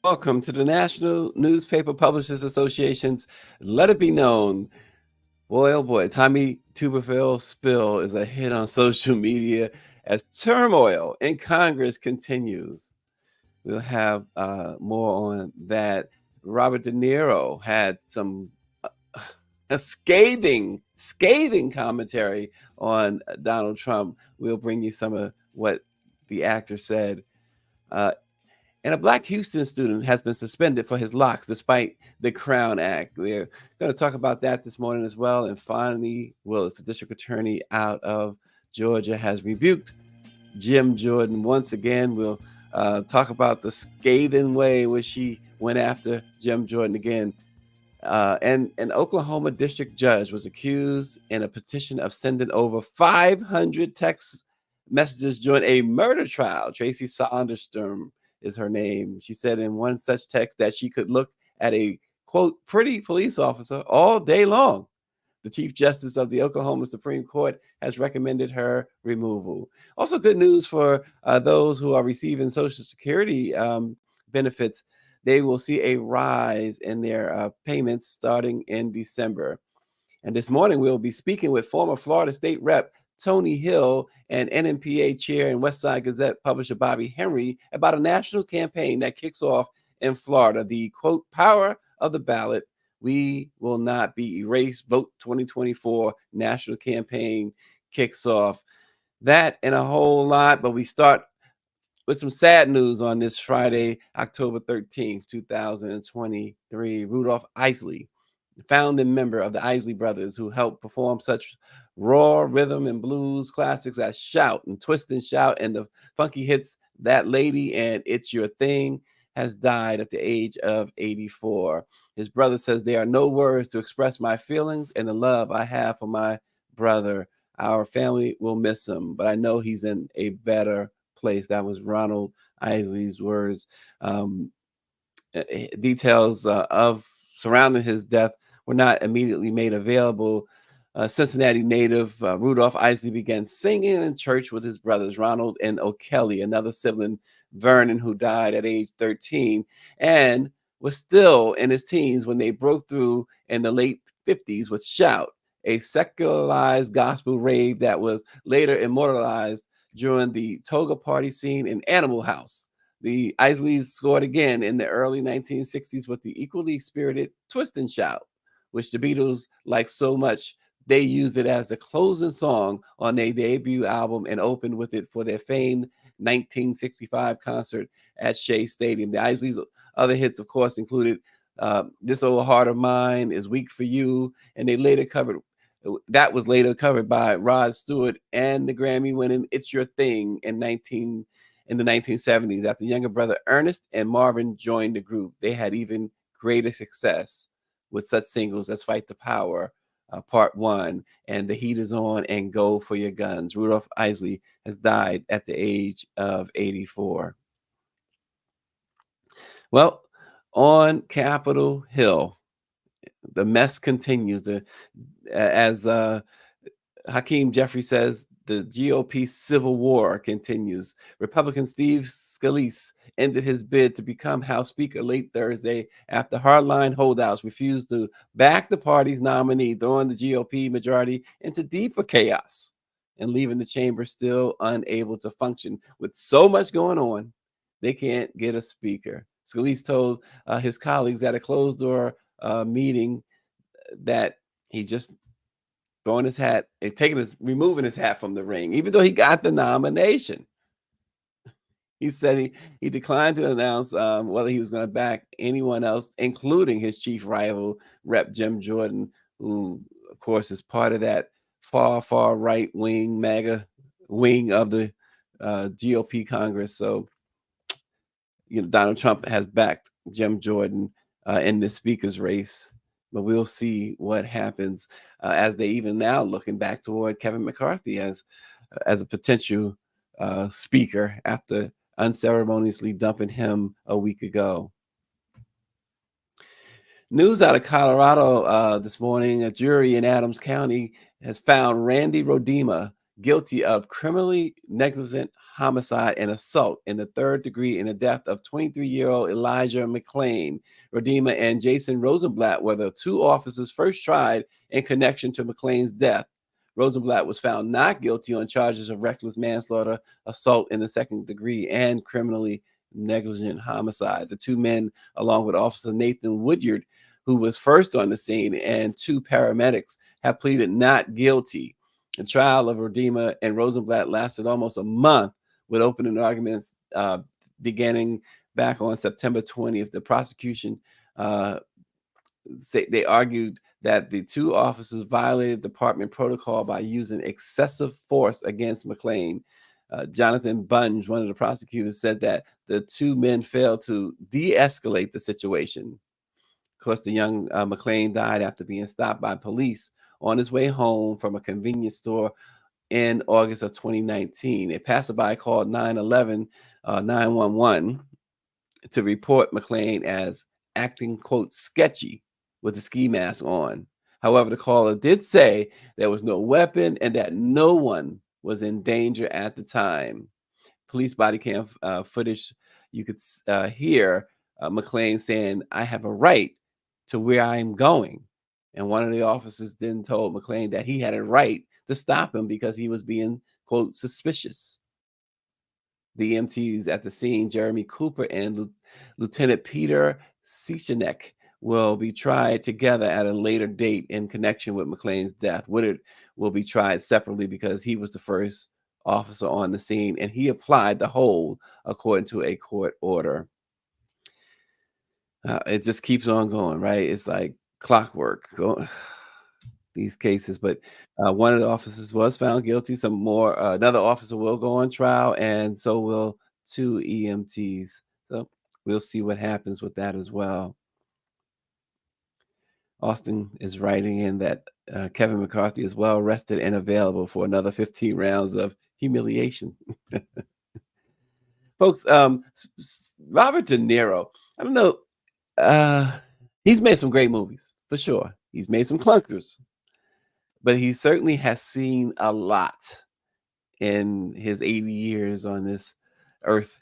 Welcome to the National Newspaper Publishers Association's Let It Be Known. Boy, oh boy, Tommy Tuberville spill is a hit on social media as turmoil in Congress continues. We'll have more on that. Robert De Niro had some a scathing commentary on Donald Trump. We'll bring you some of what the actor said. And a Black Houston student has been suspended for his locks despite the Crown Act. We're going to talk about that this morning as well. And Fani Willis, the district attorney out of Georgia, has rebuked Jim Jordan once again. We'll talk about the scathing way in which she went after Jim Jordan again. And an Oklahoma district judge was accused in a petition of sending over 500 text messages during a murder trial. Tracy Saunderstorm is her name. She said in one such text that she could look at a, quote, pretty police officer all day long. The Chief Justice of the Oklahoma Supreme Court has recommended her removal. Also, good news for those who are receiving Social Security benefits. They will see a rise in their payments starting in December. And this morning, we'll be speaking with former Florida State Rep Tony Hill and NMPA Chair and Westside Gazette publisher Bobby Henry about a national campaign that kicks off in Florida. The, quote, power of the ballot. We will not be erased. Vote 2024 national campaign kicks off. That and a whole lot, but we start with some sad news on this Friday, October 13th, 2023. Rudolph Isley, founding member of the Isley Brothers, who helped perform such raw rhythm and blues classics as Shout and Twist and Shout and the funky hits That Lady and It's Your Thing, has died at the age of 84. His brother says, there are no words to express my feelings and the love I have for my brother. Our family will miss him, but I know he's in a better place. That was Ronald Isley's words. Details of surrounding his death were not immediately made available. Cincinnati native Rudolph Isley began singing in church with his brothers Ronald and O'Kelly, another sibling Vernon, who died at age 13 and was still in his teens when they broke through in the late 50s with Shout, a secularized gospel rave that was later immortalized during the toga party scene in Animal House. The Isleys scored again in the early 1960s with the equally spirited Twist and Shout, which the Beatles liked so much they used it as the closing song on their debut album and opened with it for their famed 1965 concert at Shea Stadium. The Isleys' other hits, of course, included This Old Heart of Mine Is Weak for You, and that was later covered by Rod Stewart and the Grammy-winning It's Your Thing in the 1970s. After younger brother Ernest and Marvin joined the group, they had even greater success with such singles as Fight the Power, Part 1, and The Heat Is On, and Go for Your Guns. Rudolph Isley has died at the age of 84. Well, on Capitol Hill, the mess continues. As Hakeem Jeffrey says, the GOP civil war continues. Republican Steve Scalise ended his bid to become House Speaker late Thursday after hardline holdouts refused to back the party's nominee, throwing the GOP majority into deeper chaos and leaving the chamber still unable to function. With so much going on, they can't get a speaker. Scalise told his colleagues at a closed-door meeting that he's just throwing his hat, removing his hat from the ring, even though he got the nomination. He said he declined to announce whether he was going to back anyone else, including his chief rival, Rep. Jim Jordan, who, of course, is part of that far right wing, MAGA wing of the GOP Congress. So, Donald Trump has backed Jim Jordan in the speaker's race. But we'll see what happens as they even now looking back toward Kevin McCarthy as a potential speaker after unceremoniously dumping him a week ago. News out of Colorado this morning: a jury in Adams County has found Randy Rodema guilty of criminally negligent homicide and assault in the third degree in the death of 23-year-old Elijah McClain. Rodema and Jason Rosenblatt were the two officers first tried in connection to McClain's death. Rosenblatt was found not guilty on charges of reckless manslaughter, assault in the second degree, and criminally negligent homicide. The two men, along with Officer Nathan Woodyard, who was first on the scene, and two paramedics, have pleaded not guilty. The trial of Rodema and Rosenblatt lasted almost a month, with opening arguments beginning back on September 20th. The prosecution they argued that the two officers violated department protocol by using excessive force against McClain. Jonathan Bunge, one of the prosecutors, said that the two men failed to de-escalate the situation. Of course, the young McClain died after being stopped by police on his way home from a convenience store in August of 2019. A passerby called 911 to report McClain as acting, quote, sketchy with the ski mask on. However, the caller did say there was no weapon and that no one was in danger at the time. Police body cam footage, you could hear McClain saying, "I have a right to where I'm going." And one of the officers then told McClain that he had a right to stop him because he was being, quote, suspicious. The EMTs at the scene, Jeremy Cooper and Lieutenant Peter Cichenek, will be tried together at a later date in connection with McClain's death. Woodard will be tried separately because he was the first officer on the scene and he applied the hold according to a court order. It just keeps on going, right? It's like clockwork, these cases. But one of the officers was found guilty. Some more, another officer will go on trial, and so will two EMTs. So we'll see what happens with that as well. Austin is writing in that Kevin McCarthy is well rested and available for another 15 rounds of humiliation. Folks, Robert De Niro, I don't know, he's made some great movies, for sure. He's made some clunkers, but he certainly has seen a lot in his 80 years on this earth,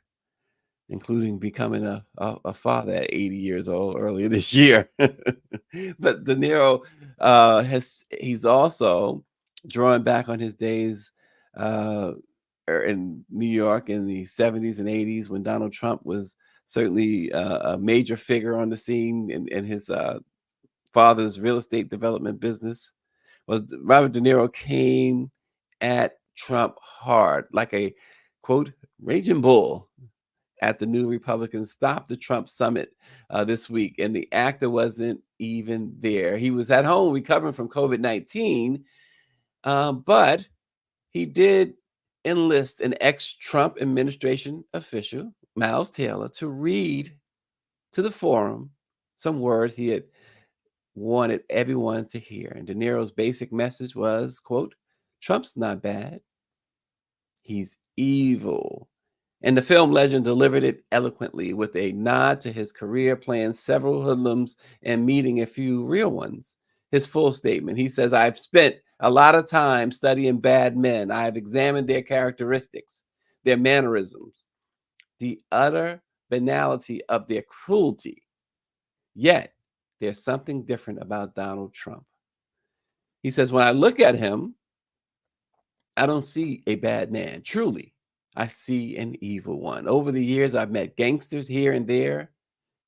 including becoming a father at 80 years old earlier this year. But De Niro he's also drawing back on his days in New York in the 70s and 80s when Donald Trump was certainly a major figure on the scene in his father's real estate development business. Well, Robert De Niro came at Trump hard, like a, quote, raging bull at the new Republican Stop the Trump Summit this week. And the actor wasn't even there. He was at home recovering from COVID-19, but he did enlist an ex-Trump administration official, Miles Taylor, to read to the forum some words he had wanted everyone to hear. And De Niro's basic message was, quote, "Trump's not bad. He's evil." And the film legend delivered it eloquently with a nod to his career playing several hoodlums and meeting a few real ones. His full statement, he says, "I've spent a lot of time studying bad men. I have examined their characteristics, their mannerisms, the utter banality of their cruelty. Yet, there's something different about Donald Trump." He says, "When I look at him, I don't see a bad man. Truly, I see an evil one. Over the years, I've met gangsters here and there.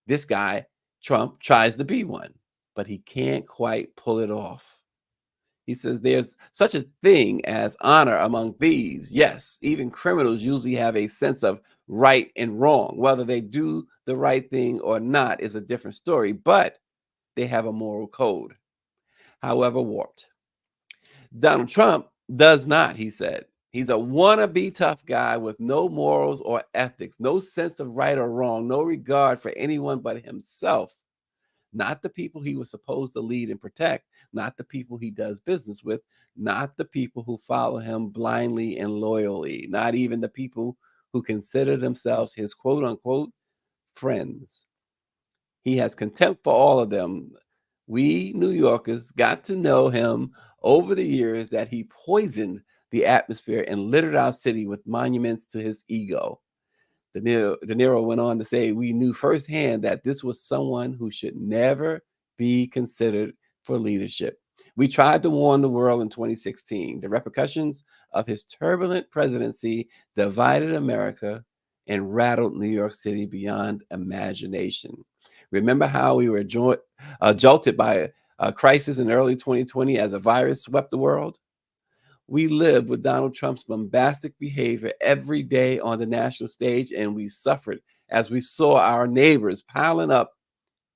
This guy, Trump, tries to be one, but he can't quite pull it off." He says there's such a thing as honor among thieves. Yes, even criminals usually have a sense of right and wrong. Whether they do the right thing or not is a different story, but they have a moral code, however warped. Donald Trump does not, he said. He's a wannabe tough guy with no morals or ethics, no sense of right or wrong, no regard for anyone but himself. Not the people he was supposed to lead and protect, not the people he does business with, not the people who follow him blindly and loyally, not even the people who consider themselves his quote unquote friends. He has contempt for all of them. We New Yorkers got to know him over the years that he poisoned the atmosphere and littered our city with monuments to his ego. De Niro went on to say, we knew firsthand that this was someone who should never be considered for leadership. We tried to warn the world in 2016. The repercussions of his turbulent presidency divided America and rattled New York City beyond imagination. Remember how we were jolted by a crisis in early 2020 as a virus swept the world? We lived with Donald Trump's bombastic behavior every day on the national stage, and we suffered as we saw our neighbors piling up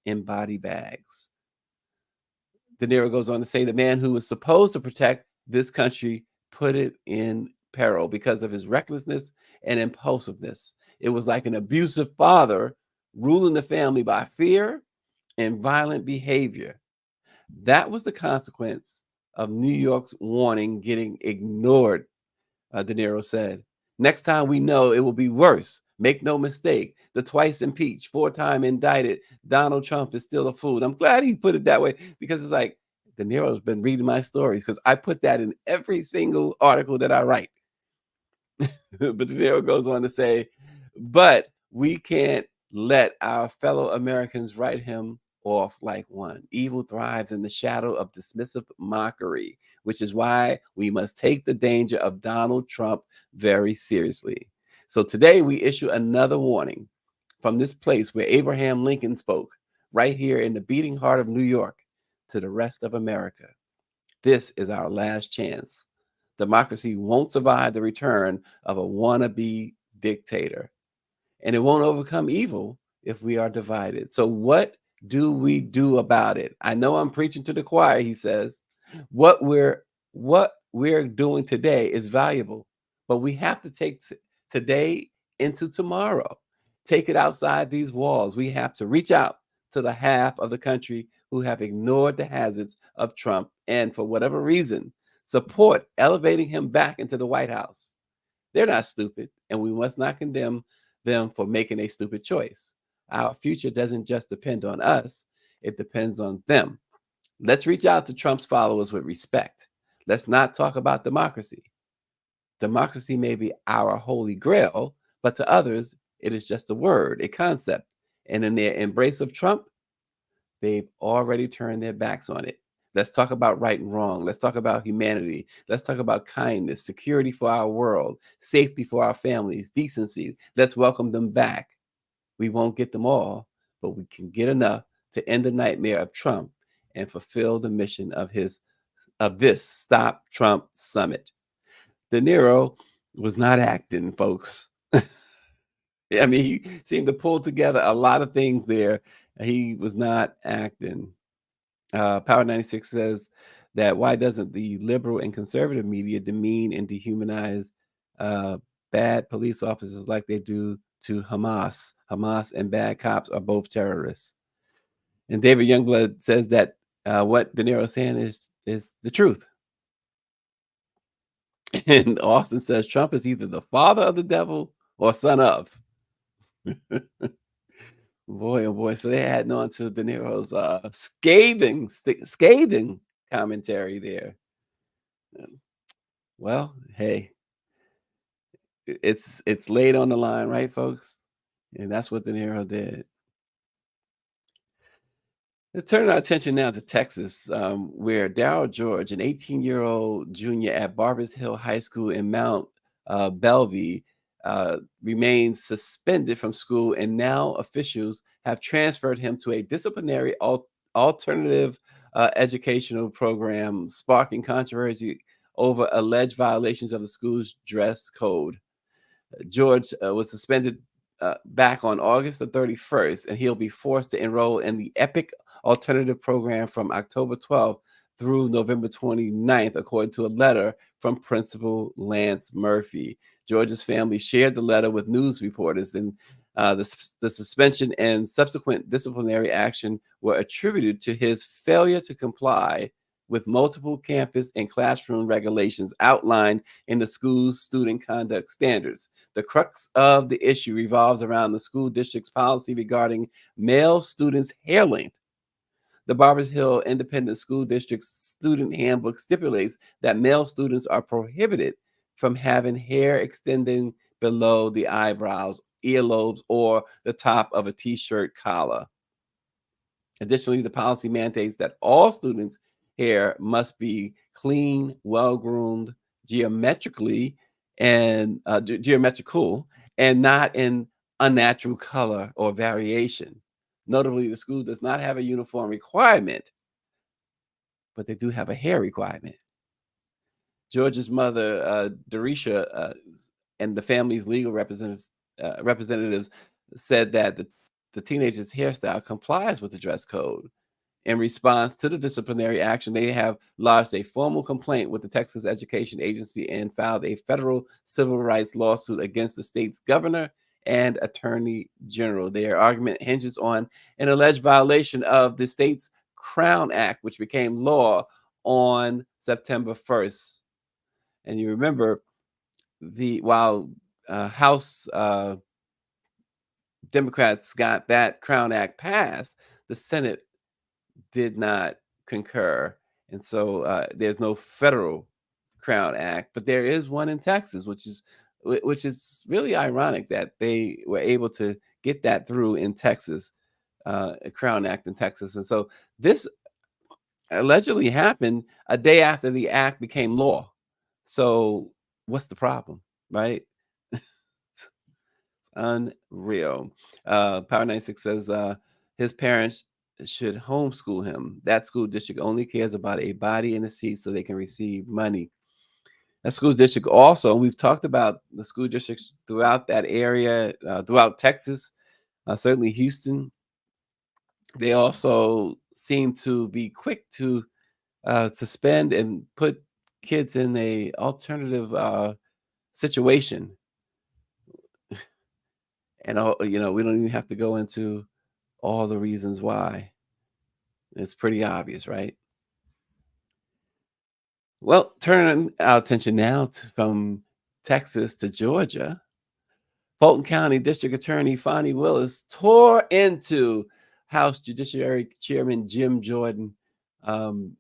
in body bags. De Niro goes on to say the man who was supposed to protect this country put it in peril because of his recklessness and impulsiveness. It was like an abusive father ruling the family by fear and violent behavior. That was the consequence of New York's warning getting ignored, De Niro said. Next time we know it will be worse. Make no mistake, the twice impeached, four-time indicted Donald Trump is still a fool. I'm glad he put it that way because it's like De Niro's been reading my stories because I put that in every single article that I write. But De Niro goes on to say, but we can't let our fellow Americans write him off like one. Evil thrives in the shadow of dismissive mockery, which is why we must take the danger of Donald Trump very seriously. So today we issue another warning from this place where Abraham Lincoln spoke, right here in the beating heart of New York, to the rest of America. This is our last chance. Democracy won't survive the return of a wannabe dictator, and it won't overcome evil if we are divided. So what do we do about it? I know I'm preaching to the choir, he says. What we're doing today is valuable, but we have to take today into tomorrow. Take it outside these walls. We have to reach out to the half of the country who have ignored the hazards of Trump and, for whatever reason, support elevating him back into the White House. They're not stupid, and we must not condemn them for making a stupid choice. Our future doesn't just depend on us, it depends on them. Let's reach out to Trump's followers with respect. Let's not talk about democracy. Democracy may be our holy grail, but to others, it is just a word, a concept. And in their embrace of Trump, they've already turned their backs on it. Let's talk about right and wrong. Let's talk about humanity. Let's talk about kindness, security for our world, safety for our families, decency. Let's welcome them back. We won't get them all, but we can get enough to end the nightmare of Trump and fulfill the mission of this Stop Trump Summit. De Niro was not acting, folks. I mean, he seemed to pull together a lot of things there. He was not acting. Power 96 says that why doesn't the liberal and conservative media demean and dehumanize bad police officers like they do to Hamas? Hamas and bad cops are both terrorists. And David Youngblood says that what De Niro is saying is the truth. And Austin says Trump is either the father of the devil or son of. Boy, oh boy. So they're adding on to De Niro's scathing commentary there. Well, hey, it's laid on the line, right, folks? And that's what De Niro did. Let's turn our attention now to Texas, where Darryl George, an 18-year-old junior at Barbers Hill High School in Mont Belvie, remains suspended from school, and now officials have transferred him to a disciplinary alternative educational program, sparking controversy over alleged violations of the school's dress code. George was suspended back on August the 31st, and he'll be forced to enroll in the EPIC alternative program from October 12th through November 29th, according to a letter from Principal Lance Murphy. George's family shared the letter with news reporters, and the suspension and subsequent disciplinary action were attributed to his failure to comply with multiple campus and classroom regulations outlined in the school's student conduct standards. The crux of the issue revolves around the school district's policy regarding male students' hair length. The Barbers Hill Independent School District's student handbook stipulates that male students are prohibited from having hair extending below the eyebrows, earlobes, or the top of a t-shirt collar. Additionally, the policy mandates that all students' hair must be clean, well-groomed, geometrically geometrical, and not in unnatural color or variation. Notably, the school does not have a uniform requirement, but they do have a hair requirement. George's mother, Darisha, and the family's legal representatives said that the teenager's hairstyle complies with the dress code. In response to the disciplinary action, they have lodged a formal complaint with the Texas Education Agency and filed a federal civil rights lawsuit against the state's governor and attorney general. Their argument hinges on an alleged violation of the state's Crown Act, which became law on September 1st. And you remember while House Democrats got that Crown Act passed, the Senate did not concur. And so there's no federal Crown Act, but there is one in Texas, which is really ironic that they were able to get that through in Texas, a Crown Act in Texas. And so this allegedly happened a day after the act became law. So what's the problem, right? It's unreal. Power 96 says his parents should homeschool him. That school district only cares about a body in a seat so they can receive money. That school district also, we've talked about the school districts throughout that area, throughout Texas, certainly Houston. They also seem to be quick to suspend and put kids in a alternative situation. And we don't even have to go into all the reasons why. It's pretty obvious, right? Well, turning our attention now from Texas to Georgia, Fulton County District Attorney Fani Willis tore into House Judiciary Chairman Jim Jordan um,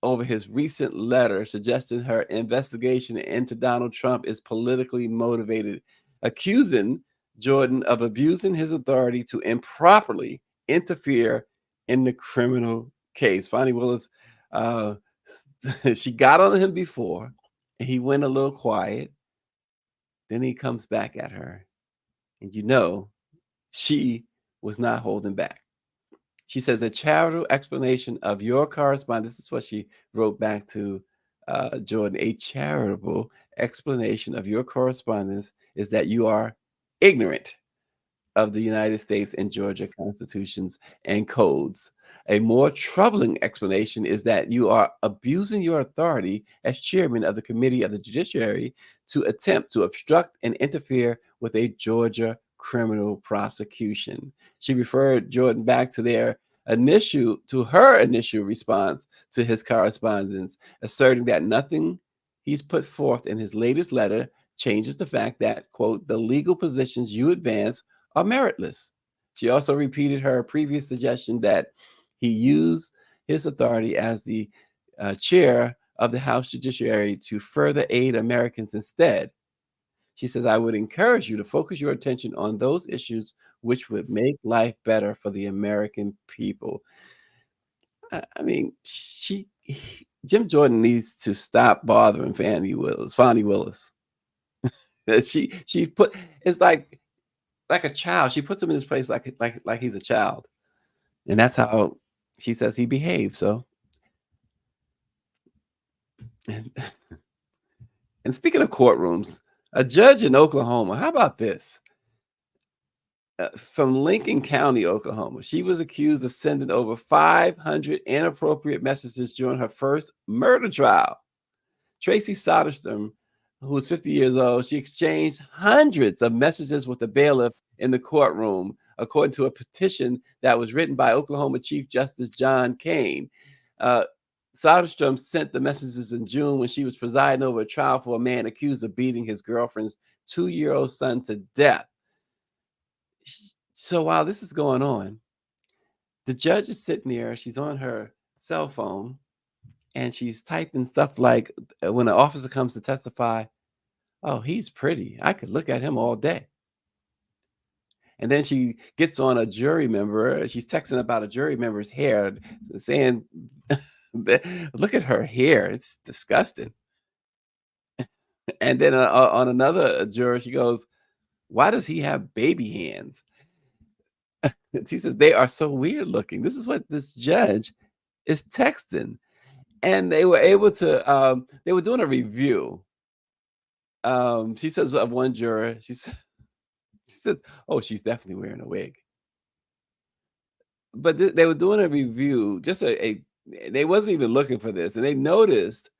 over his recent letter suggesting her investigation into Donald Trump is politically motivated, accusing Jordan of abusing his authority to improperly interfere in the criminal case. Fani Willis, uh, she got on him before, and he went a little quiet. Then he comes back at her, and she was not holding back. She says, a charitable explanation of your correspondence. This is what she wrote back to Jordan. A charitable explanation of your correspondence is that you are ignorant of the United States and Georgia constitutions and codes. A more troubling explanation is that you are abusing your authority as chairman of the Committee of the Judiciary to attempt to obstruct and interfere with a Georgia criminal prosecution. She referred Jordan back to her initial response to his correspondence, asserting that nothing he's put forth in his latest letter changes the fact that, quote, the legal positions you advance are meritless. She also repeated her previous suggestion that he use his authority as the chair of the House Judiciary to further aid Americans instead. She says, I would encourage you to focus your attention on those issues which would make life better for the American people. I mean, Jim Jordan needs to stop bothering Fani Willis. She put it's like a child. She puts him in his place like he's a child. And that's how she says he behaves. So and, and speaking of courtrooms, a judge in Oklahoma, how about this? From Lincoln County, Oklahoma, she was accused of sending over 500 inappropriate messages during her first murder trial. Tracy Soderstrom, who was 50 years old, she exchanged hundreds of messages with the bailiff in the courtroom, according to a petition that was written by Oklahoma Chief Justice John Kane. Soderstrom sent the messages in June when she was presiding over a trial for a man accused of beating his girlfriend's 2-year-old son to death. So while this is going on, the judge is sitting there. She's on her cell phone, and she's typing stuff like, when an officer comes to testify, Oh, he's pretty. I could look at him all day. And then she gets on a jury member. She's texting about a jury member's hair, saying, look at her hair. It's disgusting. And then on another juror, she goes, why does he have baby hands? And she says, they are so weird looking. This is what this judge is texting. And they were able to, they were doing a review. She says of one juror, she said, oh, she's definitely wearing a wig. But they were doing a review, just they wasn't even looking for this. And they noticed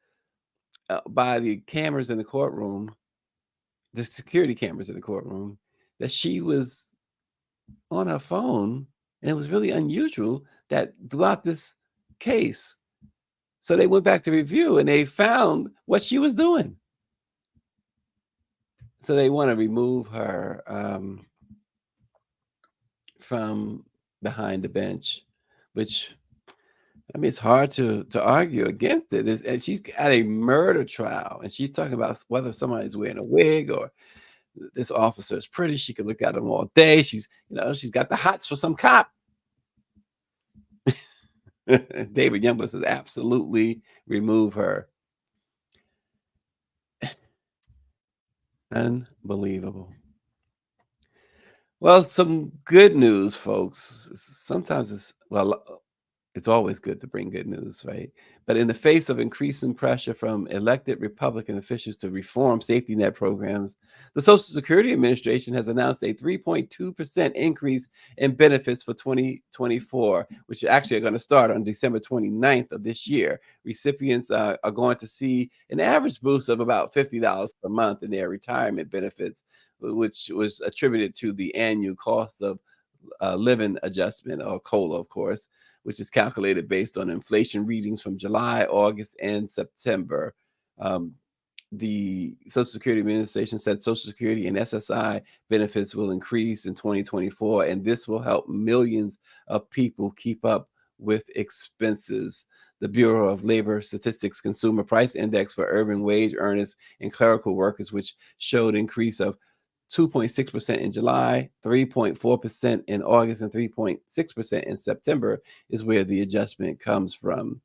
by the cameras in the courtroom, the security cameras in the courtroom, that she was on her phone. And it was really unusual that throughout this case. So they went back to review and they found what she was doing. So they want to remove her from behind the bench, which, I mean, it's hard to argue against it. And she's got a murder trial, and she's talking about whether somebody's wearing a wig or this officer is pretty. She could look at him all day. She's got the hots for some cop. David Youngblood says, absolutely remove her. Unbelievable. Well, some good news, folks. Sometimes it's always good to bring good news, right? But in the face of increasing pressure from elected Republican officials to reform safety net programs, the Social Security Administration has announced a 3.2% increase in benefits for 2024, which actually are going to start on December 29th of this year. Recipients are going to see an average boost of about $50 per month in their retirement benefits, which was attributed to the annual cost of living adjustment, or COLA, of course, which is calculated based on inflation readings from July, August, and September. The Social Security Administration said Social Security and SSI benefits will increase in 2024, and this will help millions of people keep up with expenses. The Bureau of Labor Statistics Consumer Price Index for urban wage earners and clerical workers, which showed increase of 2.6% in July, 3.4% in August, and 3.6% in September, is where the adjustment comes from.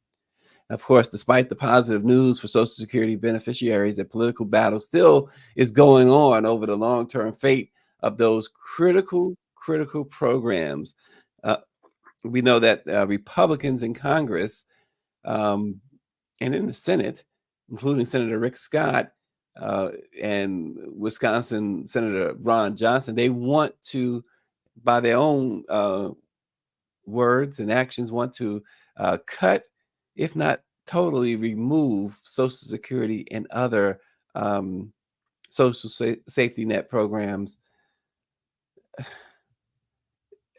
Of course, despite the positive news for Social Security beneficiaries, a political battle still is going on over the long-term fate of those critical programs. We know that Republicans in Congress and in the Senate, including Senator Rick Scott, and Wisconsin Senator Ron Johnson, they want to, by their own words and actions, want to cut, if not totally remove, Social Security and other social safety net programs.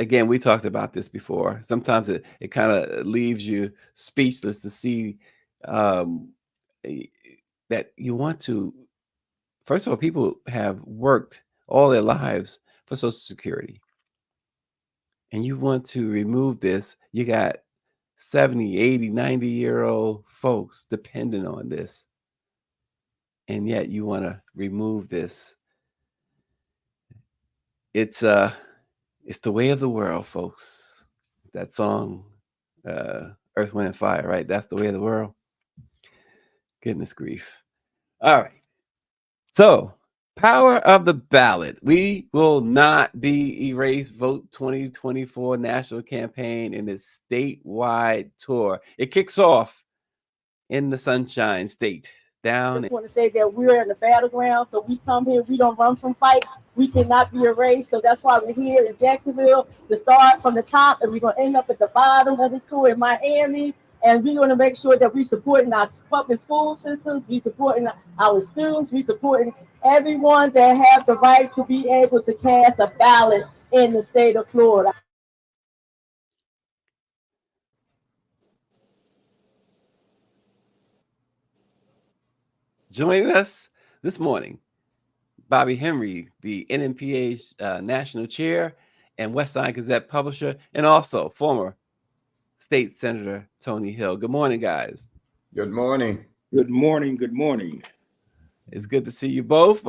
Again, we talked about this before. Sometimes it kind of leaves you speechless to see that you want to. First of all, people have worked all their lives for Social Security, and you want to remove this. You got 70, 80, 90-year-old folks depending on this, and yet you want to remove this. It's the way of the world, folks. That song, Earth, Wind, and Fire, right? That's the way of the world. Goodness grief. All right. So, power of the ballot. We will not be erased. Vote 2024 national campaign in its statewide tour. It kicks off in the Sunshine State. I just want to say that we're in the battleground, so we come here, we don't run from fights, we cannot be erased, so that's why we're here in Jacksonville to start from the top, and we're going to end up at the bottom of this tour in Miami, and we're going to make sure that we're supporting our public school systems, we're supporting our students, we're supporting everyone that has the right to be able to cast a ballot in the state of Florida. Joining us this morning, Bobby Henry, the NMPA's national chair and Westside Gazette publisher, and also former State Senator Tony Hill. Good morning, guys. Good morning. Good morning. Good morning. It's good to see you both.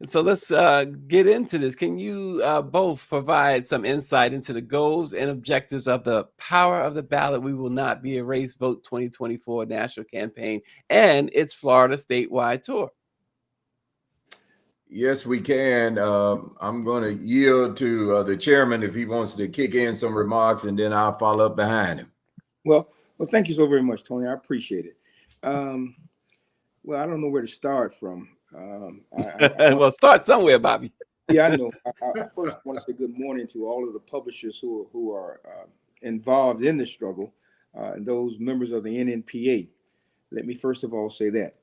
So let's get into this. Can you both provide some insight into the goals and objectives of the Power of the Ballot We Will Not Be Erased Vote 2024 national campaign and its Florida statewide tour? Yes, we can. I'm going to yield to the chairman if he wants to kick in some remarks, and then I'll follow up behind him. Well, thank you so very much, Tony. I appreciate it. Well, I don't know where to start from. Well, start somewhere, Bobby. Yeah, I know. I first want to say good morning to all of the publishers who are involved in the struggle, and those members of the NNPA. Let me first of all say that.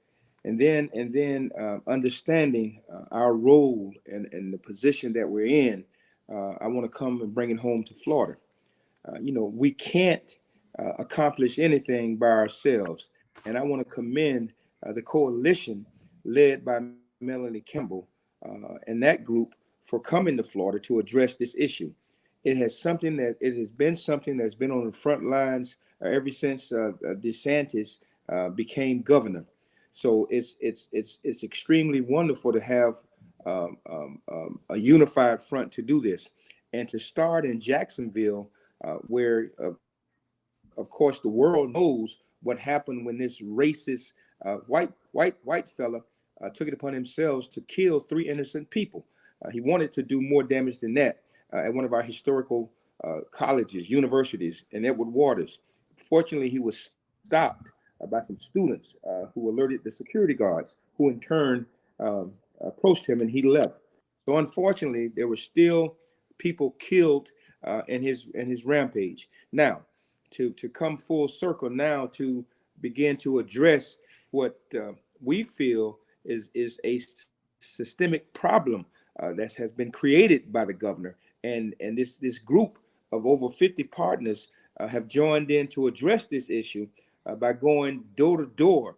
And then understanding our role and the position that we're in, I want to come and bring it home to Florida. We can't accomplish anything by ourselves. And I want to commend the coalition led by Melanie Kimball and that group for coming to Florida to address this issue. It has been something that's been on the front lines ever since DeSantis became governor. So it's extremely wonderful to have a unified front to do this, and to start in Jacksonville, where of course the world knows what happened when this racist white fella took it upon himself to kill 3 innocent people. He wanted to do more damage than that at one of our historical colleges, universities, in Edward Waters. Fortunately, he was stopped by some students who alerted the security guards, who in turn approached him, and he left. So unfortunately, there were still people killed in his rampage. Now, to come full circle now to begin to address what we feel is a systemic problem that has been created by the governor, and this group of over 50 partners have joined in to address this issue by going door to door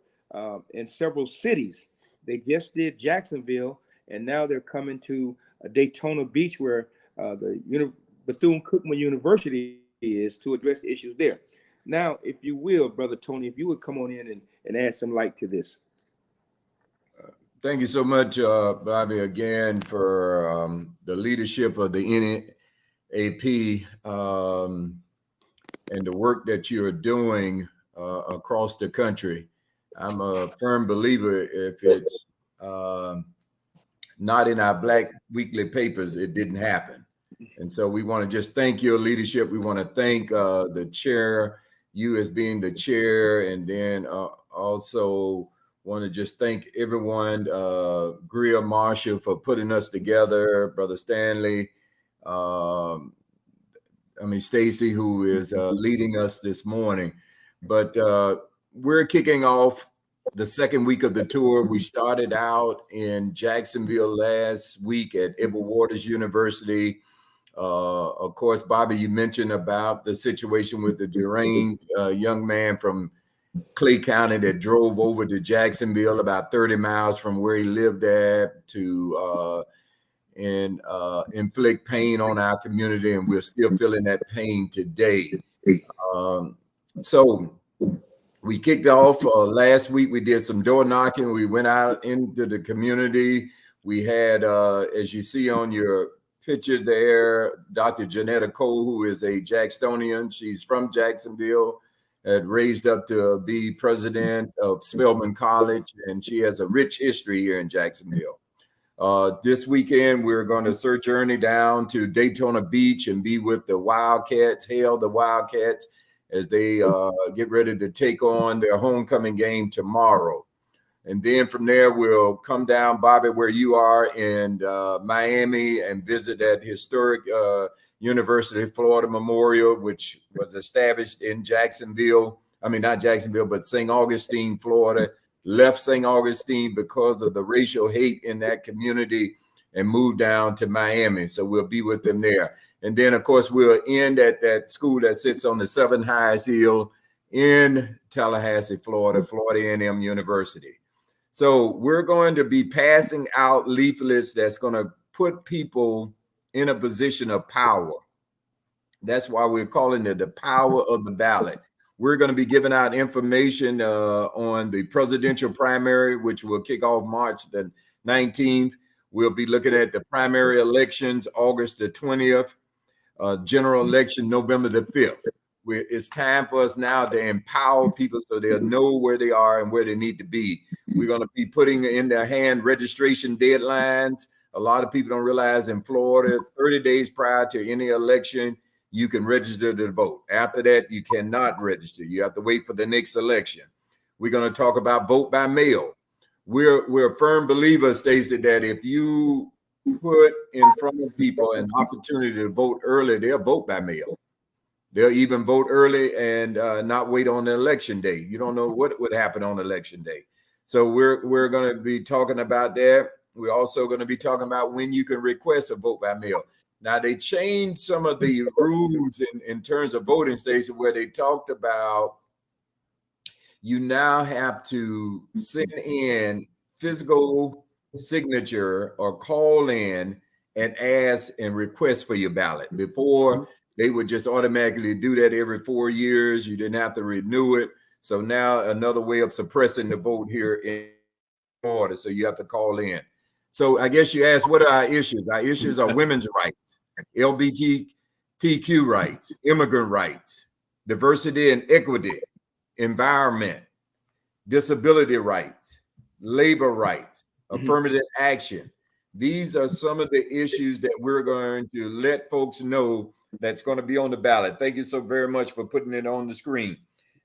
in several cities. They just did Jacksonville, and now they're coming to Daytona Beach, where the Bethune-Cookman University is, to address issues there. Now, if you will, Brother Tony, if you would come on in and add some light to this. Thank you so much, Bobby, again, for the leadership of the NAP and the work that you're doing across the country. I'm a firm believer, if it's not in our Black weekly papers, it didn't happen. And so we want to just thank your leadership. We want to thank the chair, you as being the chair, and then also want to just thank everyone, Greer Marshall for putting us together, Brother Stanley, Stacy, who is leading us this morning. But we're kicking off the second week of the tour. We started out in Jacksonville last week at Edward Waters University. Of course, Bobby, you mentioned about the situation with the deranged young man from Clay County that drove over to Jacksonville, about 30 miles from where he lived at, to inflict pain on our community, and we're still feeling that pain today. So we kicked off last week. We did some door knocking. We went out into the community. We had, as you see on your picture there, Dr. Janetta Cole, who is a Jackstonian. She's from Jacksonville, had raised up to be president of Spelman College, and she has a rich history here in Jacksonville. This weekend, we're going to search Ernie down to Daytona Beach and be with the Wildcats, hail the Wildcats, as they get ready to take on their homecoming game tomorrow. And then from there, we'll come down, Bobby, where you are in Miami, and visit that historic University of Florida Memorial, which was established in Jacksonville. I mean, not Jacksonville, but St. Augustine, Florida. Left St. Augustine because of the racial hate in that community and moved down to Miami. So we'll be with them there. And then, of course, we'll end at that school that sits on the seventh highest hill in Tallahassee, Florida, Florida A&M University. So we're going to be passing out leaflets that's going to put people in a position of power. That's why we're calling it the power of the ballot. We're going to be giving out information on the presidential primary, which will kick off March the 19th. We'll be looking at the primary elections August the 20th, general election November the 5th. It's time for us now to empower people so they'll know where they are and where they need to be. We're going to be putting in their hand registration deadlines. A lot of people don't realize in Florida, 30 days prior to any election, you can register to vote. After that, you cannot register. You have to wait for the next election. We're going to talk about vote by mail. We're firm believers, Stacey, that if you put in front of people an opportunity to vote early, they'll vote by mail. They'll even vote early and not wait on the election day. You don't know what would happen on election day. So we're going to be talking about that. We're also going to be talking about when you can request a vote by mail. Now, they changed some of the rules in terms of voting stations where they talked about you now have to send in physical signature or call in and ask and request for your ballot. Before, they would just automatically do that every 4 years. You didn't have to renew it. So now another way of suppressing the vote here in Florida. So you have to call in. So I guess you asked, what are our issues? Our issues are women's rights, LGBTQ rights, immigrant rights, diversity and equity, environment, disability rights, labor rights, affirmative action. These are some of the issues that we're going to let folks know that's going to be on the ballot. Thank you so very much for putting it on the screen.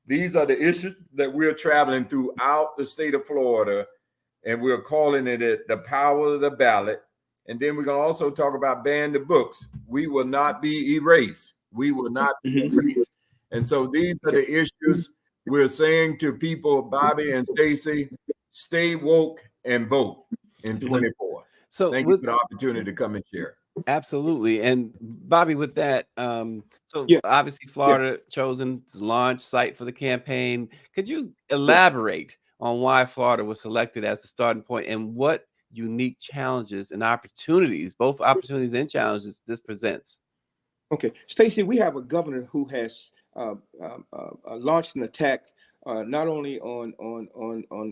These are the issues that we're traveling throughout the state of Florida, and we're calling it the power of the ballot. And then we're going to also talk about ban the books. We will not be erased. We will not be erased. And so these are the issues we're saying to people, Bobby and Stacey, stay woke and vote in 24. So thank you for the opportunity to come and share. Absolutely. And Bobby, with that, obviously Florida chosen to launch site for the campaign. Could you elaborate on why Florida was selected as the starting point and what unique challenges and opportunities, both opportunities and challenges, this presents? Okay, Stacey, we have a governor who has launched an attack not only on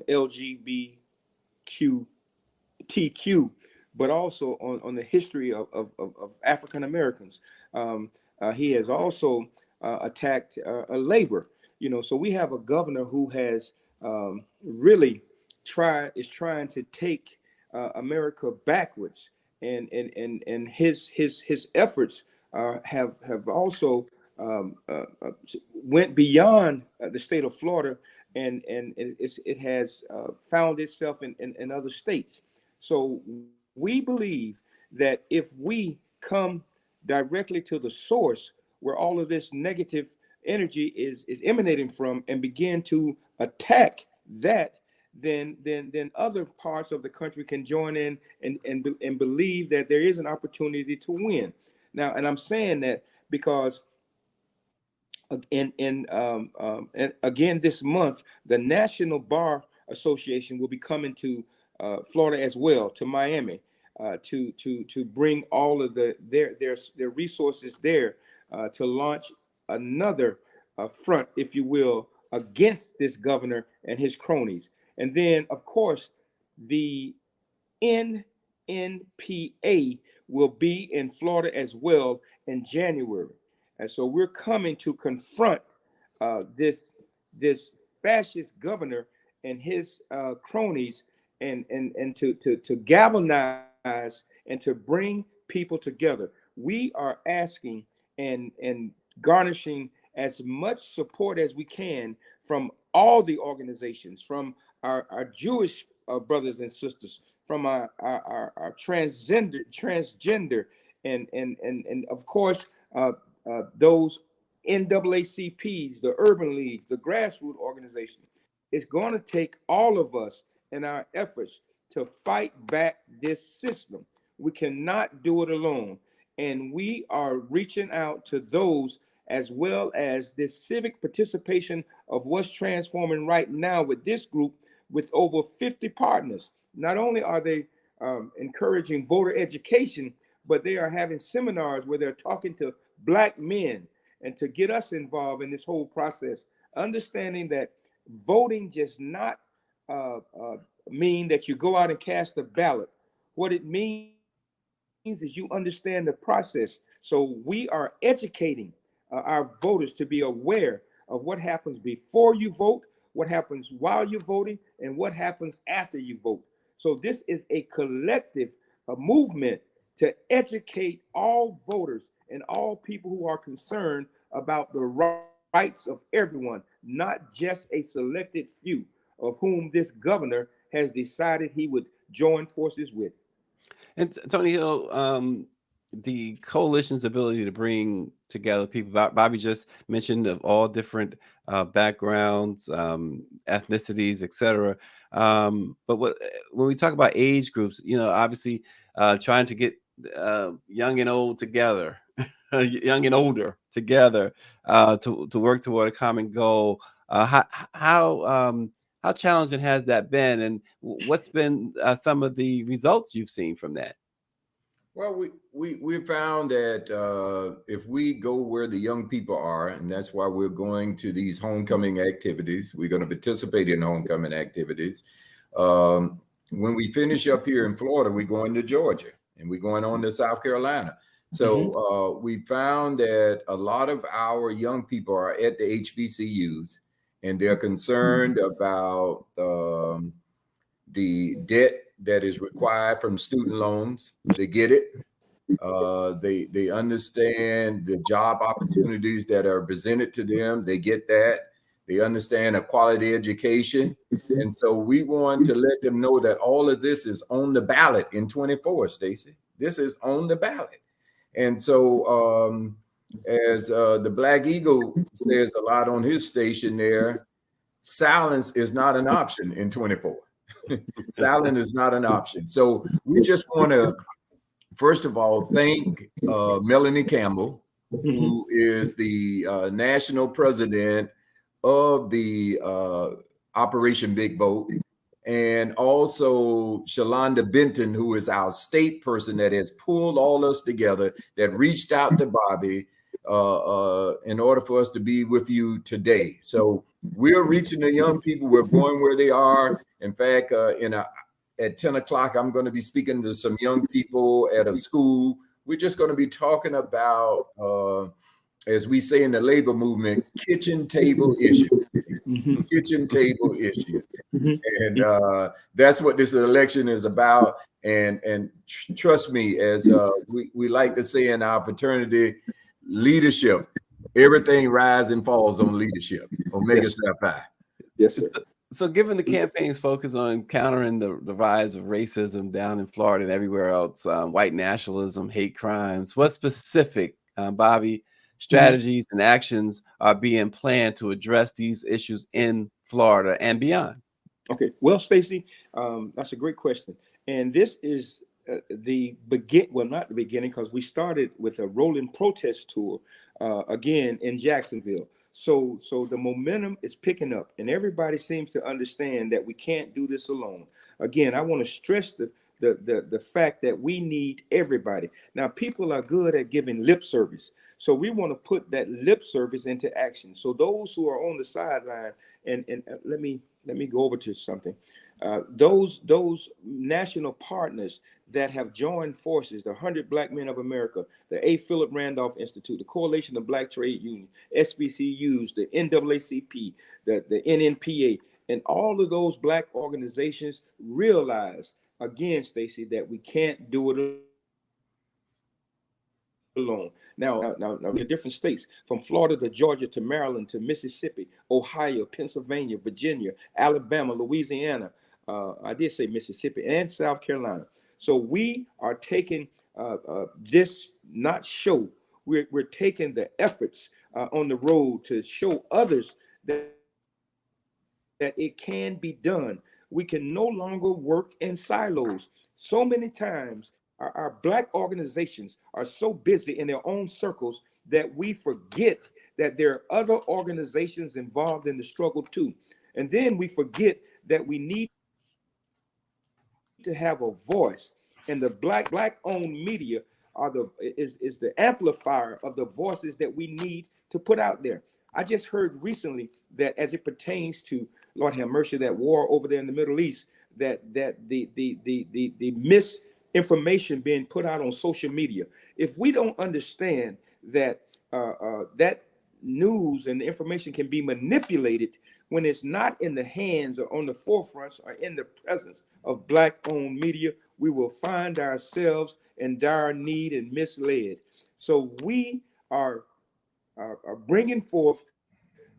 LGBTQ, but also on the history of African Americans. He has also attacked labor. So we have a governor who has really trying to take America backwards, and his efforts have also went beyond the state of Florida, and it has found itself in other states. So we believe that if we come directly to the source where all of this negative energy is emanating from and begin to attack that, then other parts of the country can join in and believe that there is an opportunity to win. Now, and I'm saying that because and again this month, the National Bar Association will be coming to Florida as well, to Miami, to bring all of their resources there to launch another front, if you will, against this governor and his cronies. And then, of course, the NNPA will be in Florida as well in January. And so we're coming to confront this fascist governor and his cronies, and to galvanize and to bring people together. We are asking and garnishing as much support as we can from all the organizations, from our Jewish brothers and sisters, from our transgender, and of course those NAACPs, the urban leagues, the grassroots organizations. It's going to take all of us in our efforts to fight back this system. We cannot do it alone. And we are reaching out to those, as well as this civic participation of what's transforming right now with this group, with over 50 partners. Not only are they encouraging voter education, but they are having seminars where they're talking to Black men and to get us involved in this whole process understanding that voting does not mean that you go out and cast a ballot. What it means is you understand the process. So we are educating our voters to be aware of what happens before you vote, what happens while you're voting, and what happens after you vote. So this is a collective movement to educate all voters and all people who are concerned about the rights of everyone, not just a selected few of whom this governor has decided he would join forces with. And Tony Hill, the coalition's ability to bring together people. Bobby just mentioned of all different backgrounds, ethnicities, etc. But when we talk about age groups, obviously trying to get young and old together, young and older together to work toward a common goal. How challenging has that been, and what's been some of the results you've seen from that? Well, we found that if we go where the young people are, and that's why we're going to these homecoming activities, we're going to participate in homecoming activities. When we finish up here in Florida, we're going to Georgia, and we're going on to South Carolina. So we found that a lot of our young people are at the HBCUs, and they're concerned about the debt that is required from student loans. They get it. They understand the job opportunities that are presented to them. They get that. They understand a quality education. And so we want to let them know that all of this is on the ballot in 24, Stacey. This is on the ballot. And so as the Black Eagle says a lot on his station there, silence is not an option in 24. Silence is not an option. So we just want to, first of all, thank Melanie Campbell, who is the national president of the Operation Big Vote, and also Shalonda Benton, who is our state person that has pulled all us together, that reached out to Bobby in order for us to be with you today. So we're reaching the young people. We're going where they are. In fact, at 10 o'clock, I'm going to be speaking to some young people at a school. We're just going to be talking about, as we say in the labor movement, kitchen table issues. Kitchen table issues. And that's what this election is about. And trust me, as we like to say in our fraternity, leadership, everything rises and falls on leadership. Omega Psi Phi. Yes, sir. So given the campaign's focus on countering the rise of racism down in Florida and everywhere else, white nationalism, hate crimes, what specific, Bobby, strategies and actions are being planned to address these issues in Florida and beyond? Okay, well, Stacey, that's a great question. And this is not the beginning, because we started with a rolling protest tour again in Jacksonville. So the momentum is picking up, and everybody seems to understand that we can't do this alone. Again, I want to stress the fact that we need everybody. Now, people are good at giving lip service, so we want to put that lip service into action. So those who are on the sideline, and let me go over to something. Those national partners that have joined forces, the 100 Black Men of America, the A. Philip Randolph Institute, the Coalition of Black Trade Unions, SBCUs, the NAACP, the NNPA, and all of those Black organizations realize, again, Stacey, that we can't do it alone. Now, in the different states, from Florida to Georgia to Maryland to Mississippi, Ohio, Pennsylvania, Virginia, Alabama, Louisiana, I did say Mississippi, and South Carolina. So we are taking this not show. We're taking the efforts on the road to show others that it can be done. We can no longer work in silos. So many times our Black organizations are so busy in their own circles that we forget that there are other organizations involved in the struggle too. And then we forget that we need to have a voice, and the Black owned media is the amplifier of the voices that we need to put out there. I just heard recently that as it pertains to, Lord have mercy, that war over there in the Middle East, that the misinformation being put out on social media. If we don't understand that that news and the information can be manipulated when it's not in the hands or on the forefronts or in the presence of Black-owned media, we will find ourselves in dire need and misled. So we are bringing forth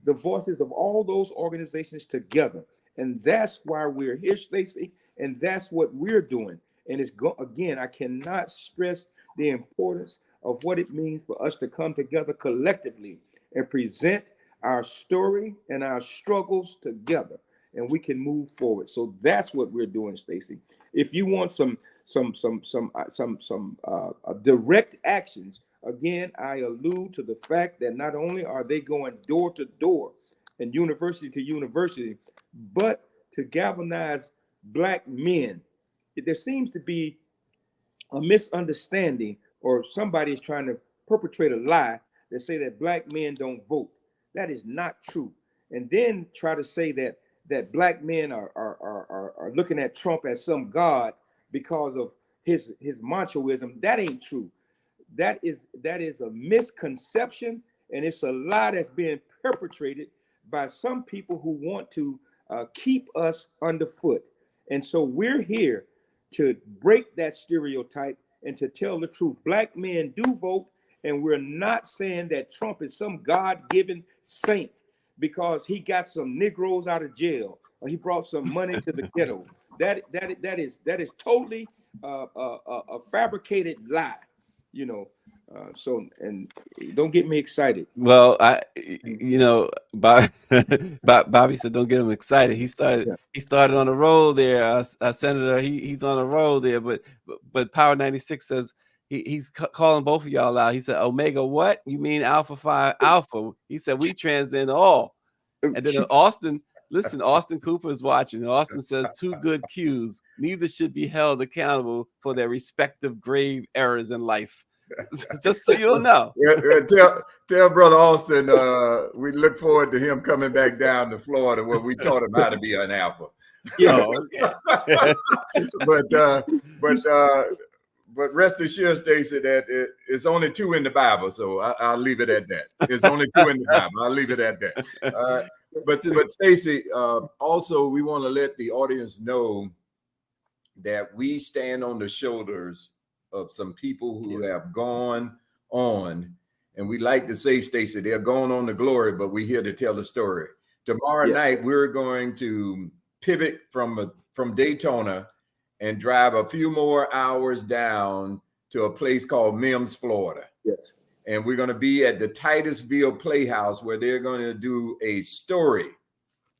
the voices of all those organizations together. And that's why we're here, Stacey, and that's what we're doing. And again, I cannot stress the importance of what it means for us to come together collectively and present our story and our struggles together, and we can move forward. So that's what we're doing, Stacey. If you want some direct actions, again, I allude to the fact that not only are they going door to door and university to university, but to galvanize Black men. There seems to be a misunderstanding, or somebody is trying to perpetrate a lie that say that Black men don't vote. That is not true. And then try to say that Black men are looking at Trump as some god because of his machoism. That ain't true. That is a misconception, and it's a lie that's being perpetrated by some people who want to keep us underfoot. And so we're here to break that stereotype and to tell the truth. Black men do vote, and we're not saying that Trump is some God-given saint because he got some Negroes out of jail or he brought some money to the ghetto. That is totally a fabricated lie, you know. So, and don't get me excited. Well, Bobby said, "Don't get him excited." He started on a roll there. Senator, he's on a roll there. But Power 96 says he's calling both of y'all out. He said, "Omega, what you mean Alpha Phi Alpha?" He said, "We transcend all." And then Austin Cooper is watching. Austin says, "Two good cues. Neither should be held accountable for their respective grave errors in life." Just so you'll know. Tell Brother Austin we look forward to him coming back down to Florida where we taught him how to be an alpha. Yeah. Okay. But rest assured, Stacey, that it's only two in the Bible, so I'll leave it at that. It's only two in the Bible. I'll leave it at that. But Stacey, also we want to let the audience know that we stand on the shoulders of some people who have gone on, and we like to say, Stacey, they're going on to glory, but we're here to tell the story. Tomorrow night, we're going to pivot from Daytona and drive a few more hours down to a place called Mims, Florida. Yes. And we're going to be at the Titusville Playhouse where they're going to do a story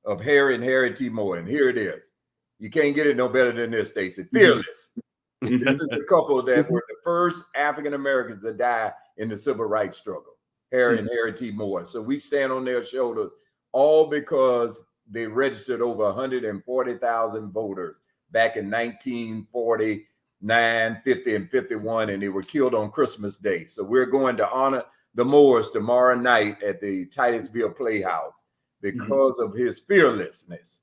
of Harry and Harry T. Moore. And here it is. You can't get it no better than this, Stacey. Fearless. This is the couple that were the first African Americans to die in the civil rights struggle, Harry and Harry T. Moore. So we stand on their shoulders, all because they registered over 140,000 voters back in 1949, 50, and 51, and they were killed on Christmas Day. So we're going to honor the Moores tomorrow night at the Titusville Playhouse because of his fearlessness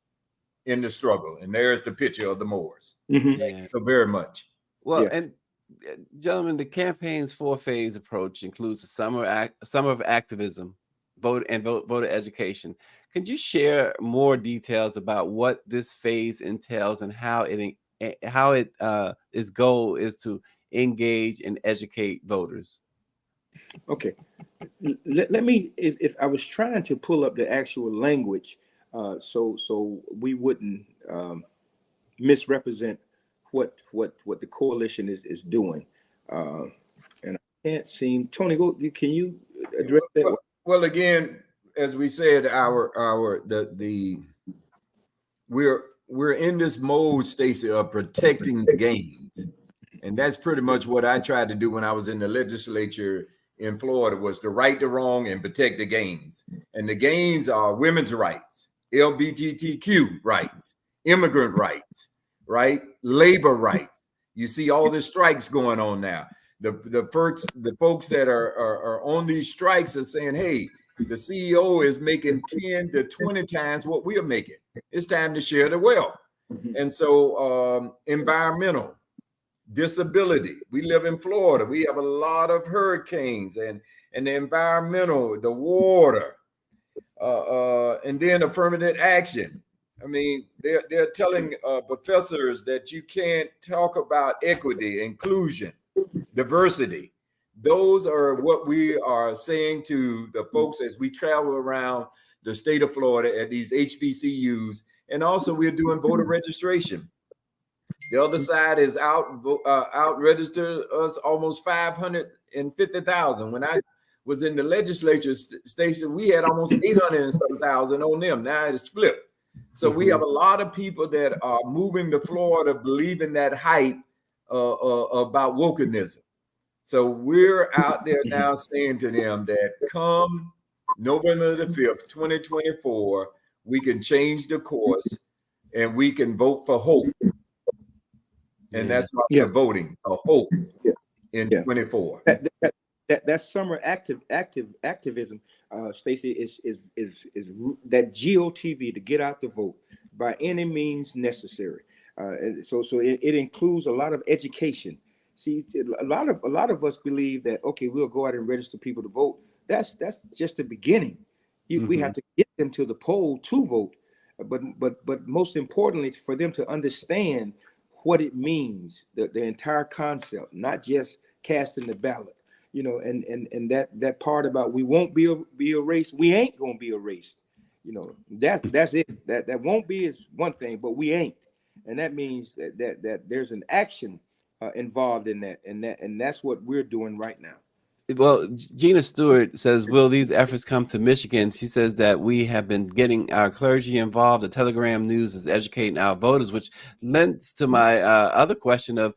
in the struggle. And there's the picture of the Moores. Thank you so very much. Well, and gentlemen, the campaign's four-phase approach includes a summer of activism, voter education. Can you share more details about what this phase entails and how its goal is to engage and educate voters? Okay, let me. If I was trying to pull up the actual language, so we wouldn't misrepresent what the coalition is doing, and I can't seem. Tony, can you address that? Well, again, as we said, we're in this mode, Stacey, of protecting the gains, and that's pretty much what I tried to do when I was in the legislature in Florida, was to right the wrong and protect the gains. And the gains are women's rights, LGBTQ rights, immigrant rights, right? Labor rights. You see all the strikes going on now. The folks that are on these strikes are saying, hey, The CEO is making 10 to 20 times what we are making. It's time to share the wealth. And so environmental, disability. We live in Florida. We have a lot of hurricanes and the environmental, the water, and then affirmative action. I mean, they're telling professors that you can't talk about equity, inclusion, diversity. Those are what we are saying to the folks as we travel around the state of Florida at these HBCUs. And also we're doing voter registration. The other side is out registered us almost 550,000. When I was in the legislature station, we had almost 800,000 on them. Now it's flipped. So we have a lot of people that are moving to Florida, believing that hype about wokeism. So we're out there now saying to them that come November the 5th, 2024, we can change the course and we can vote for hope. And that's why we're voting for hope in 24. That summer activism, Stacey, is that GOTV, to get out the vote by any means necessary. So it includes a lot of education. See, a lot of us believe that, okay, we'll go out and register people to vote. That's just the beginning. We have to get them to the poll to vote, but most importantly, for them to understand what it means, the entire concept, not just casting the ballot. And that part about we won't be erased, we ain't gonna be erased. That's it. That won't be is one thing, but we ain't, and that means that there's an action involved in that, and that's what we're doing right now. Well, Gina Stewart says, will these efforts come to Michigan? She says that we have been getting our clergy involved. The Telegram News is educating our voters, which lends to my other question of,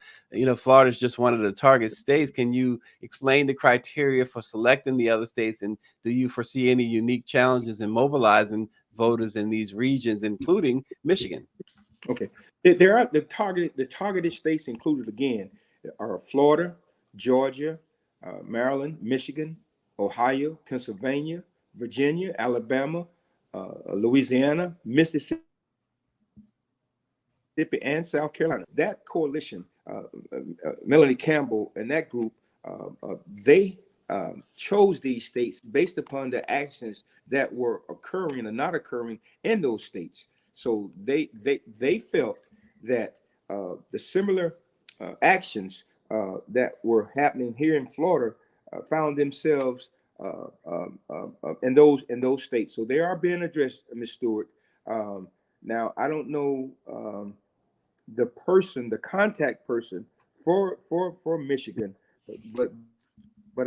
Florida is just one of the target states. Can you explain the criteria for selecting the other states? And do you foresee any unique challenges in mobilizing voters in these regions, including Michigan? Okay. There are the targeted states included again are Florida, Georgia, Maryland, Michigan, Ohio, Pennsylvania, Virginia, Alabama, Louisiana, Mississippi, and South Carolina. That coalition, Melanie Campbell and that group, they chose these states based upon the actions that were occurring or not occurring in those states. So they felt that the similar actions that were happening here in Florida found themselves in those states. So they are being addressed, Ms. Stewart. Now I don't know the contact person for Michigan, but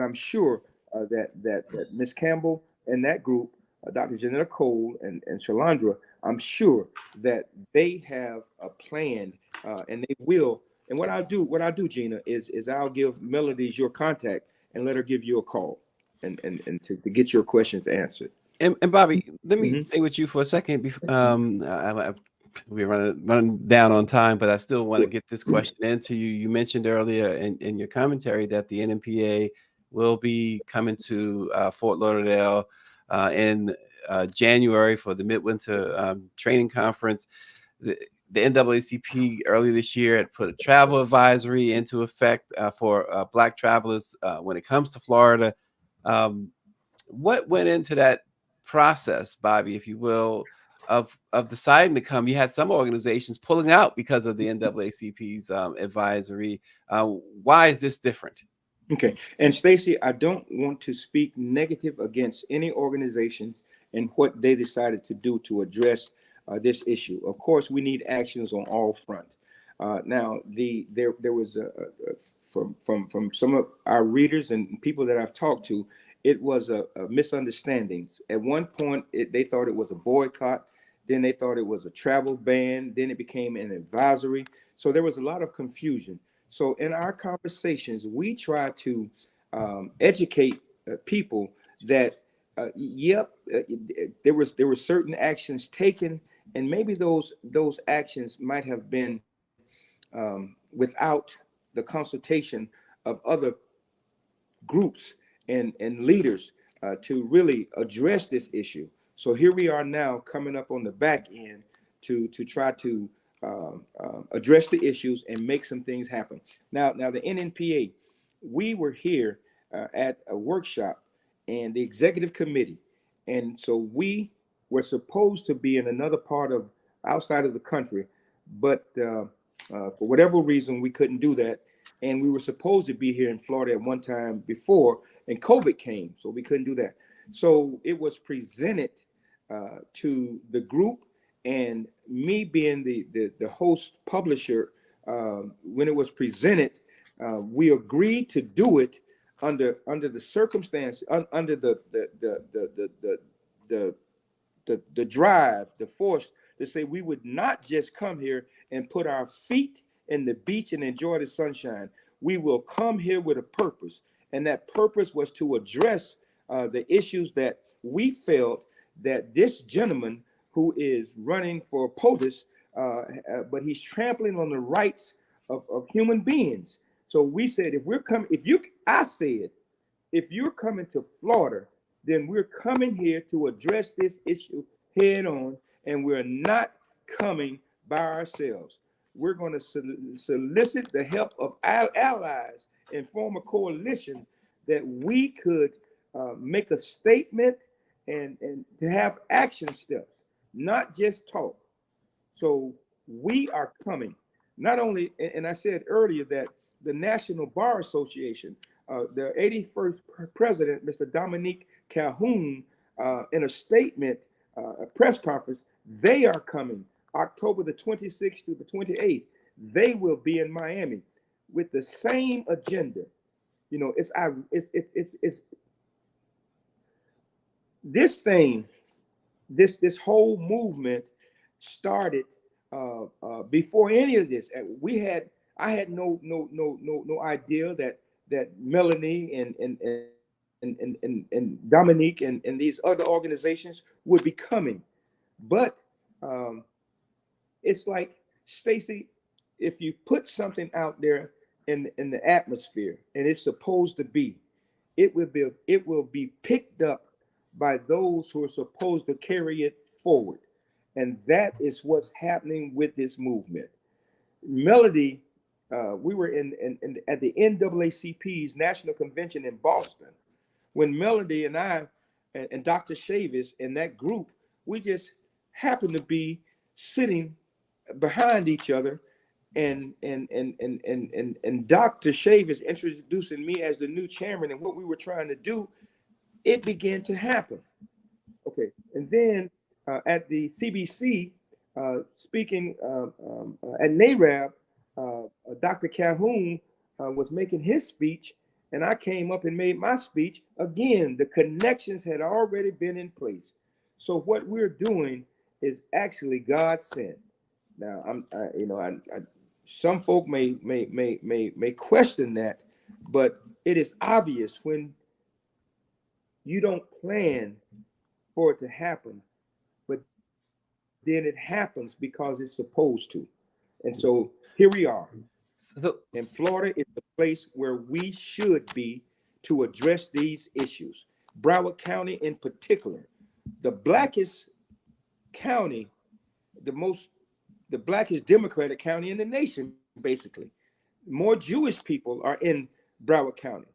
I'm sure that Ms. Campbell and that group, Dr. Janetta Cole and Shalandra, I'm sure that they have a plan and they will. And what I'll do, Gina, is I'll give Melody your contact and let her give you a call and to get your questions answered. And Bobby, let me stay with you for a second. We're running down on time, but I still want to get this question into you. You mentioned earlier in your commentary that the NMPA will be coming to Fort Lauderdale in January for the Midwinter Training Conference. The NAACP earlier this year had put a travel advisory into effect for Black travelers when it comes to Florida. What went into that process, Bobby, if you will, of deciding to come? You had some organizations pulling out because of the NAACP's advisory. Why is this different? Okay. And Stacey, I don't want to speak negative against any organization and what they decided to do to address this issue. Of course, we need actions on all fronts. Now, there was from some of our readers and people that I've talked to, it was a misunderstanding. At one point, they thought it was a boycott. Then they thought it was a travel ban. Then it became an advisory. So there was a lot of confusion. So in our conversations, we try to educate people that, there were certain actions taken, and maybe those actions might have been without the consultation of other groups and leaders to really address this issue. So here we are now coming up on the back end to try to address the issues and make some things happen. Now the NNPA, we were here at a workshop and the executive committee, and so we were supposed to be in another part of outside of the country, but for whatever reason we couldn't do that, and we were supposed to be here in Florida at one time before, and COVID came, so we couldn't do that. So it was presented to the group, and me being the host publisher, when it was presented, we agreed to do it under the circumstance, under the drive, the force to say we would not just come here and put our feet in the beach and enjoy the sunshine. We will come here with a purpose, and that purpose was to address the issues that we felt that this gentleman who is running for POTUS, but he's trampling on the rights of human beings. So we said, if you're coming to Florida, then we're coming here to address this issue head on, and we're not coming by ourselves. We're going to solicit the help of our allies and form a coalition that we could make a statement and to have action steps, not just talk. So we are coming. Not only, and I said earlier that the National Bar Association, the 81st president, Mr. Dominique Calhoun, in a statement, a press conference, they are coming October the 26th to the 28th. They will be in Miami with the same agenda. You know, it's this thing, this whole movement started before any of this. I had no idea that Melanie and Dominique and these other organizations would be coming. But it's like, Stacy, if you put something out there in the atmosphere and it's supposed to be, it will be picked up by those who are supposed to carry it forward. And that is what's happening with this movement. Melody, we were at the NAACP's National Convention in Boston when Melody and I and Dr. Chavis and that group, we just happened to be sitting behind each other, and Dr. Chavis introducing me as the new chairman and what we were trying to do, it began to happen. Okay, and then at the CBC, speaking at NARAB, Dr. Calhoun was making his speech, and I came up and made my speech. Again, the connections had already been in place. So what we're doing is actually God sent. Now, some folk may question that, but it is obvious when you don't plan for it to happen, but then it happens because it's supposed to. And so here we are. And Florida is the place where we should be to address these issues. Broward County in particular, the blackest county, the blackest Democratic county in the nation, basically. More Jewish people are in Broward County.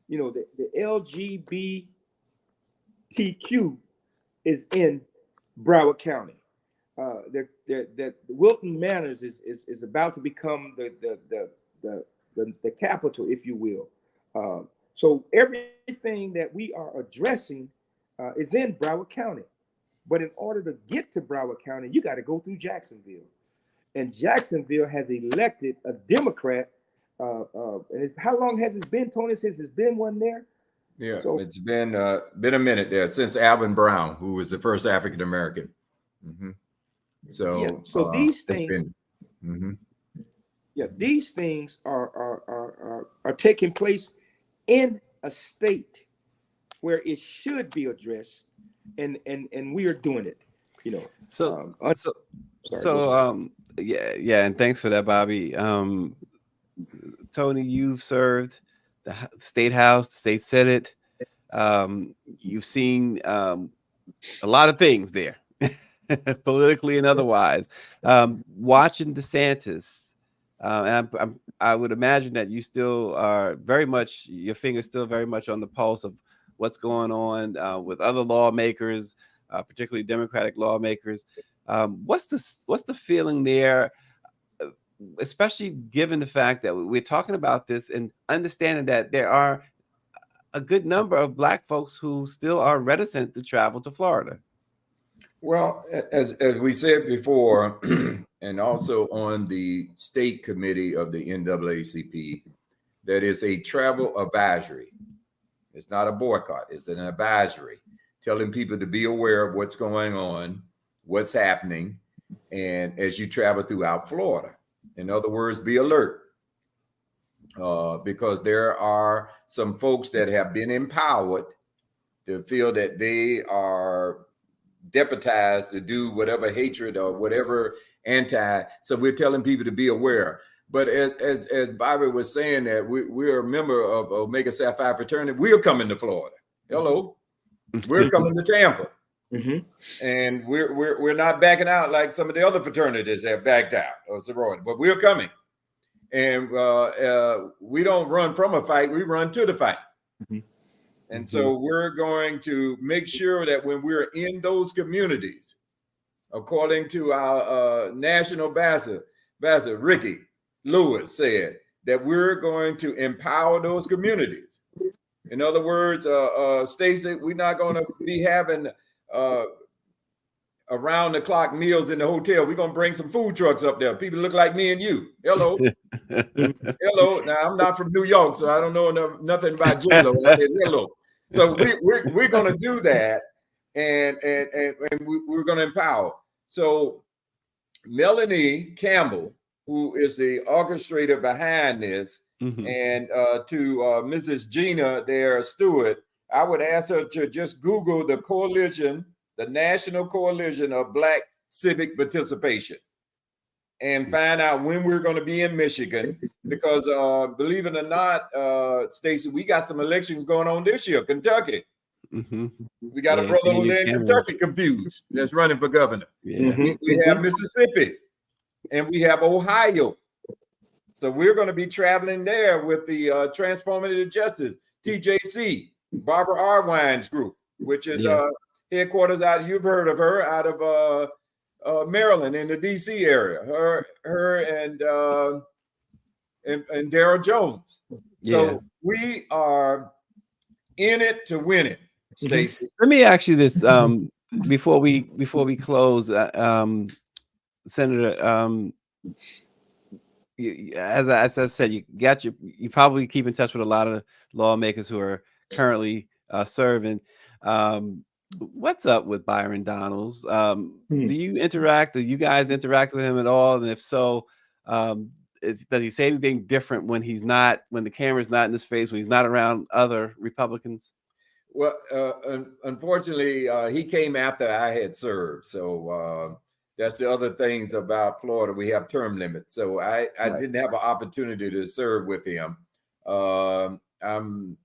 You know, the LGBTQ is in Broward County. That Wilton Manors is about to become the capital, if you will. So everything that we are addressing is in Broward County. But in order to get to Broward County, you got to go through Jacksonville. And Jacksonville has elected a Democrat. And how long has it been, Tony, since there's been one there? Yeah, so, it's been a minute there, since Alvin Brown, who was the first African American. Mm-hmm. So these things, these things are taking place in a state where it should be addressed, and we are doing it. You know. Yeah, and thanks for that, Bobby. Tony, you've served the state house, the state senate, You've seen a lot of things there, politically and otherwise. Watching DeSantis, and I would imagine that you still are your finger's still very much on the pulse of what's going on with other lawmakers, particularly Democratic lawmakers. What's the feeling there, especially given the fact that we're talking about this and understanding that there are a good number of Black folks who still are reticent to travel to Florida? Well, as we said before, and also on the state committee of the NAACP, that is a travel advisory. It's not a boycott, it's an advisory, telling people to be aware of what's going on, what's happening, and as you travel throughout Florida. In other words, be alert. Because there are some folks that have been empowered to feel that they are deputized to do whatever hatred or whatever anti. So we're telling people to be aware. But as Bobby was saying, that we're a member of Omega Psi Phi fraternity, we're coming to Florida. Hello, we're coming to Tampa, and we're not backing out like some of the other fraternities have backed out or sorority, but we're coming. And we don't run from a fight, we run to the fight. And so we're going to make sure that when we're in those communities, according to our national ambassador, Ricky Lewis said, that we're going to empower those communities. In other words, Stacey, we're not going to be having around the clock meals in the hotel. We're going to bring some food trucks up there. People look like me and you. Hello. Hello. Now, I'm not from New York, so I don't know nothing about J-Lo. Hello. So we're going to do that, and we're going to empower. So Melanie Campbell, who is the orchestrator behind this, and to Mrs. Gina there, Stewart, I would ask her to just Google the coalition, the National Coalition of Black Civic Participation, and find out when we're going to be in Michigan, because believe it or not, Stacey, we got some elections going on this year. Kentucky. We got a brother over there in Kentucky confused that's running for governor. We have Mississippi, and we have Ohio. So we're going to be traveling there with the Transformative Justice, TJC, Barbara Arwine's group, which is headquarters out, you've heard of her, out of Maryland in the DC area. Her and Darryl Jones. So we are in it to win it, Stacey. Let me ask you this before we close, Senator. As I said, you probably keep in touch with a lot of lawmakers who are currently serving. What's up with Byron Donalds? Do you interact? Do you guys interact with him at all? And if so, does he say anything different when the camera's not in his face, when he's not around other Republicans? Well, unfortunately, he came after I had served. So that's the other things about Florida. We have term limits. So I didn't have an opportunity to serve with him. I'm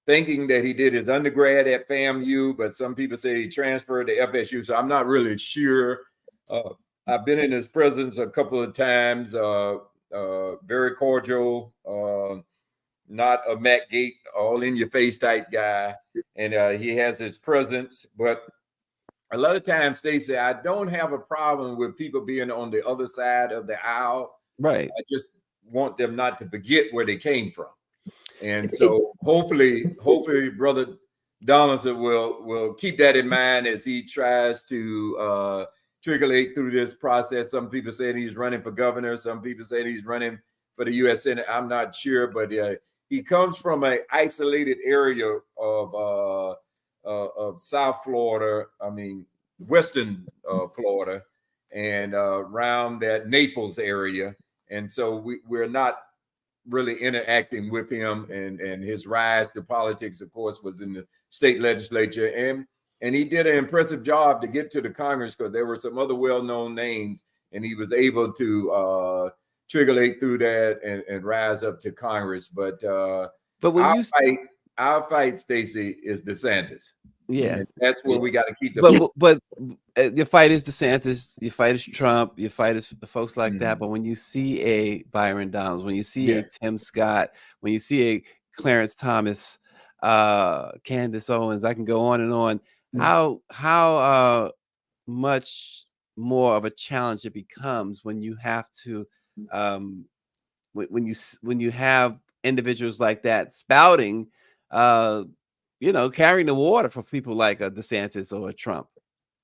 thinking that he did his undergrad at FAMU, but some people say he transferred to FSU. So I'm not really sure. I've been in his presence a couple of times. Very cordial, not a Matt Gate, all in your face type guy. And he has his presence, but a lot of times, Stacey, I don't have a problem with people being on the other side of the aisle. Right. I just want them not to forget where they came from. And so hopefully Brother Donaldson will keep that in mind as he tries to triangulate through this process. Some people say he's running for governor. Some people say he's running for the U.S. Senate. I'm not sure, but he comes from an isolated area of South Florida, Western Florida, and around that Naples area. And so we're not really interacting with him, and his rise to politics, of course, was in the state legislature. And he did an impressive job to get to the Congress, because there were some other well-known names, and he was able to triangulate through that and rise up to Congress. But when you fight our fight, Stacey, is DeSantis. Yeah, and that's where we got to keep the. But your fight is DeSantis, your fight is Trump, your fight is folks like that. But when you see a Byron Donalds, when you see a Tim Scott, when you see a Clarence Thomas, Candace Owens, I can go on and on. How much more of a challenge it becomes when you have to when you have individuals like that spouting, carrying the water for people like a DeSantis or a Trump.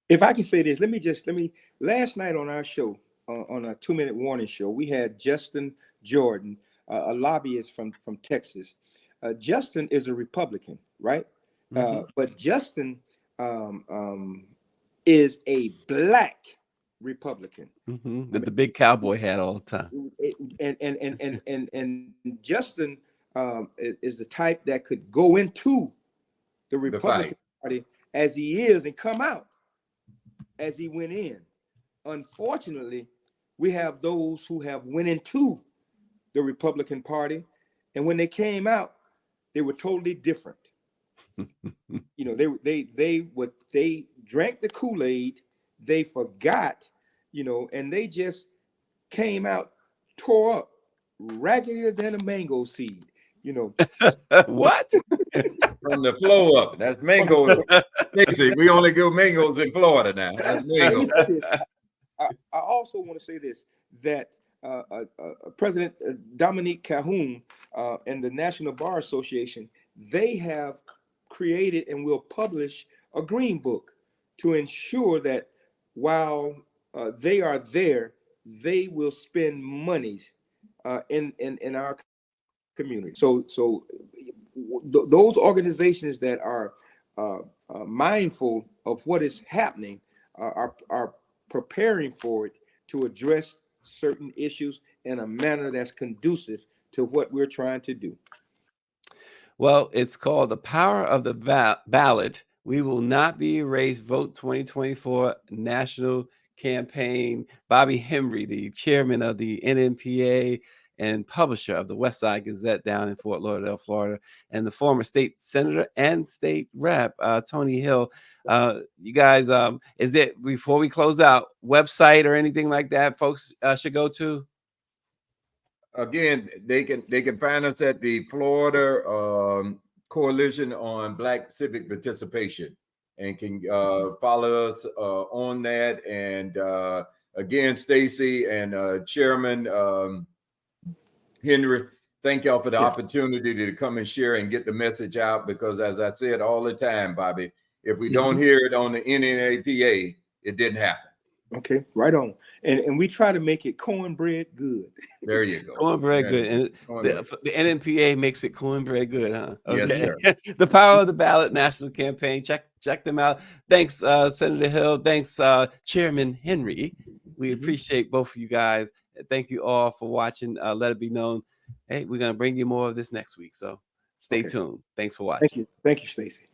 If I can say this, let me. Last night on our show, on a 2-minute warning show, we had Justin Jordan, a lobbyist from Texas. Justin is a Republican, right? But Justin is a black Republican with the big cowboy hat all the time. And Justin is the type that could go into the Republican Party as he is and come out as he went in. Unfortunately, we have those who have went into the Republican Party, and when they came out, they were totally different. They drank the Kool-Aid, they forgot, and they just came out tore up, raggedier than a mango seed. What? From the flow up. That's mango. We only give mangoes in Florida now. That's mango. I also want to say this, that President Dominique Calhoun and the National Bar Association, they have created and will publish a green book to ensure that while they are there, they will spend monies in our community. So those organizations that are mindful of what is happening are preparing for it to address certain issues in a manner that's conducive to what we're trying to do. Well, it's called The Power of the Ballot. We Will Not Be Erased. Vote 2024 National Campaign. Bobby Henry, the chairman of the NNPA and publisher of the Westside Gazette down in Fort Lauderdale, Florida, and the former state senator and state rep, Tony Hill. You guys, is it, before we close out, website or anything like that folks should go to? Again, they can find us at the Florida Coalition on Black Civic Participation, and can follow us on that. And again, Stacey and Chairman Henry, thank y'all for the opportunity to come and share and get the message out, because as I said all the time, Bobby, if we don't hear it on the NNAPA, it didn't happen. Okay, right on. And we try to make it cornbread good. There you go. Cornbread good. And the NNPA makes it cornbread good, huh? Okay. Yes, sir. The Power of the Ballot National Campaign. Check them out. Thanks, Senator Hill. Thanks, Chairman Henry. We appreciate both of you guys. Thank you all for watching. Let it be known. Hey, we're going to bring you more of this next week. So stay tuned. Thanks for watching. Thank you. Thank you, Stacey.